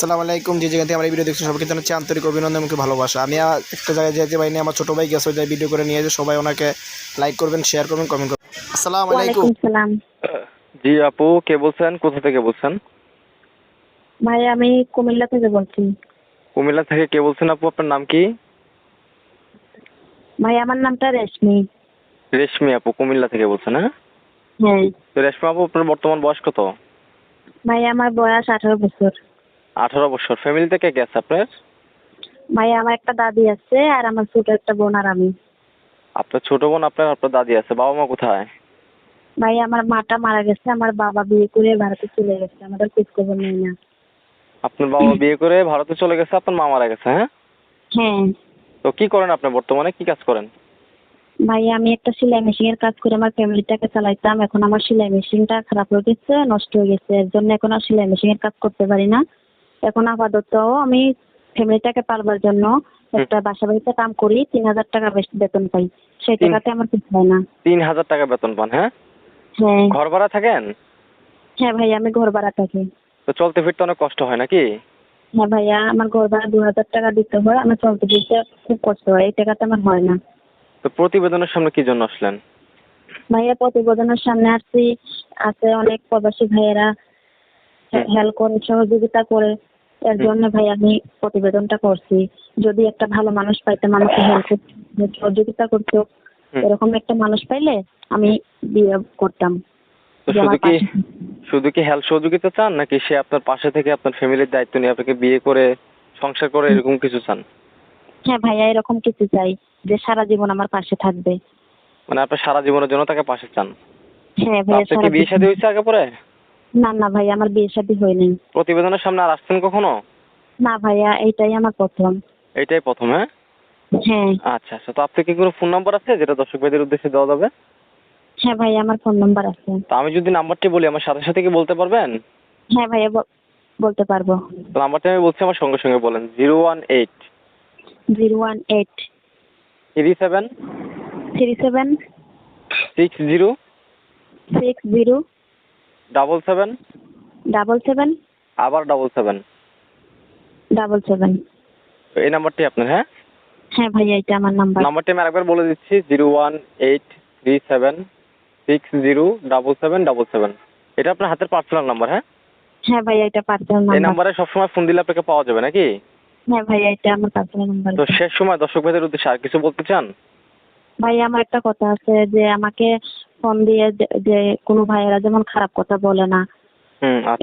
আসসালামু আলাইকুম। যে যেখান থেকে আমার এই ভিডিও দেখছেন সবাইকে জানাচ্ছি আন্তরিক অভিনন্দন এবং ভালোবাসা। আমি একটা জায়গায় যেতে পারিনি, আমার ছোটো ভাই গেছে, যাই ভিডিও করে নিয়ে যে সবাই ওনাকে লাইক করবেন, শেয়ার করবেন, কমেন্ট করবেন। আসসালামু আলাইকুম। ওয়ালাইকুম সালাম। জি আপু, কে বলছেন? কোথা থেকে বলছেন? ভাই আমি কুমিল্লা থেকে বলছি। কুমিল্লা থেকে কে বলছেন আপু? আপনার নাম কি? ভাই আমার নামটা রেশমি। রেশমি আপু কুমিল্লা থেকে বলছেন, হ্যাঁ? হ্যাঁ তো রেশমি আপু, আপনার বর্তমান বয়স কত? ভাই আমার বয়স 18 বছর। 18 বছর। ফ্যামিলিতে কে কে আছে আপনার? ভাই আমার একটা দাদি আছে আর আমার ছোট একটা বোন আর আমি। আপনার ছোট বোন, আপনার দাদি আছে। বাবা মা কোথায়? ভাই আমার মাটা মারা গেছে, আমার বাবা বিয়ে করে ভারতে চলে গেছে, আমাদের খোঁজ খবর নেই না। আপনার বাবা বিয়ে করে ভারতে চলে গেছে, আপনার মা মারা গেছে, হ্যাঁ? হ্যাঁ তো কি করেন আপনি বর্তমানে? কি কাজ করেন? ভাই আমি একটা সেলাই মেশিনের কাজ করে আমার ফ্যামিলিটাকে চালাইতাম। এখন আমার সেলাই মেশিনটা খারাপ হয়ে গেছে, নষ্ট হয়ে গেছে, এর জন্য এখন আর সেলাই মেশিনের কাজ করতে পারি না। এখন আপাতত আমি ফ্যামিলিটাকে পালবার জন্য একটা বাসা বাড়িতে কাম করি, 3,000 টাকা বেতন পাই। সেই টাকাতে আমার কিছু হয় না। 3000 টাকা বেতন পান, হ্যাঁ? হ্যাঁ ঘর ভাড়া থাকেন? হ্যাঁ ভাই আমি ঘর ভাড়া থাকি। তো চলতে ফিরতে অনেক কষ্ট হয় নাকি? হ্যাঁ ভাইয়া আমার ঘর ভাড়া 2,000 টাকা দিতে হয়, আমার চলতে ফিরতে খুব কষ্ট হয়, এই টাকাতে আমার হয় না। তো প্রতিবেদনের সামনে কি জন্য আসলেন? ভাইয়া প্রতিবেদনের সামনে আসছি, আছে অনেক প্রবাসী ভাইয়েরা হেল্প করে, সহযোগিতা করে, এর জন্য ভাই আমি প্রতিবেদনটা করছি। যদি একটা ভালো মানুষ পাইতাম আমাকে হেল্প করতে, সহযোগিতা করতো, এরকম একটা মানুষ পাইলে আমি বিয়ে করতাম। তো যে আমার পাশে। শুধু কি হেল্প সহযোগিতা চান, নাকি সে আপনার পাশে থেকে আপনার ফ্যামিলির দায়িত্ব নিয়ে আপনাকে বিয়ে করে সংসার করে এরকম কিছু চান? হ্যাঁ ভাইয়া এরকম কিছু চাই, যে সারা জীবন আমার পাশে থাকবে। মানে আপনার সারা জীবনের জন্য তাকে পাশে চান? হ্যাঁ তো ভাইয়া আপনার কি সারা বিয়ে শাদী জীবন। হয়েছে আগে পরে? না না ভাই আমার বিয়ে শাদী হয়নি। প্রতিবেদনের সামনে আর আসছেন কখনো? না ভাইয়া এইটাই আমার প্রথম। এইটাই প্রথম, হ্যাঁ? হ্যাঁ আচ্ছা আচ্ছা। তো আপনার কি কোনো ফোন নাম্বার আছে যেটা দর্শক ভাইদের উদ্দেশ্যে দেওয়া যাবে? হ্যাঁ ভাইয়া আমার ফোন নাম্বার আছে। তো আমি যদি নাম্বারটি বলি আমার সাথে সাথে কি বলতে পারবেন? হ্যাঁ ভাইয়া বলতে পারবো। তো নাম্বারটি আমি বলছি, আমার সঙ্গে সঙ্গে বলেন। 018 018 37 37 60 60 77 77 আবার 77। 77। তো এই নাম্বারটি আপনার, হ্যাঁ? হ্যাঁ ভাইয়া এটা আমার নাম্বার। নাম্বারটি আমি আরেকবার বলে দিচ্ছি, 01837607777। এটা আপনার হাতের পার্সোনাল নাম্বার, হ্যাঁ? হ্যাঁ ভাইয়া এটা পার্সোনাল এই নাম্বার। নাম্বারে সবসময় ফোন দিলে আপনাকে পাওয়া যাবে নাকি? হ্যাঁ ভাইয়া এটা আমার পার্সোনাল নাম্বার। তো শেষ সময় দর্শক ভাইদের উদ্দেশ্যে আর কিছু বলতে চান? ভাইয়া আমার একটা কথা আছে, যে আমাকে ফোন দিয়ে যে কোনো ভাইয়েরা যেমন খারাপ কথা বলে না। আচ্ছা।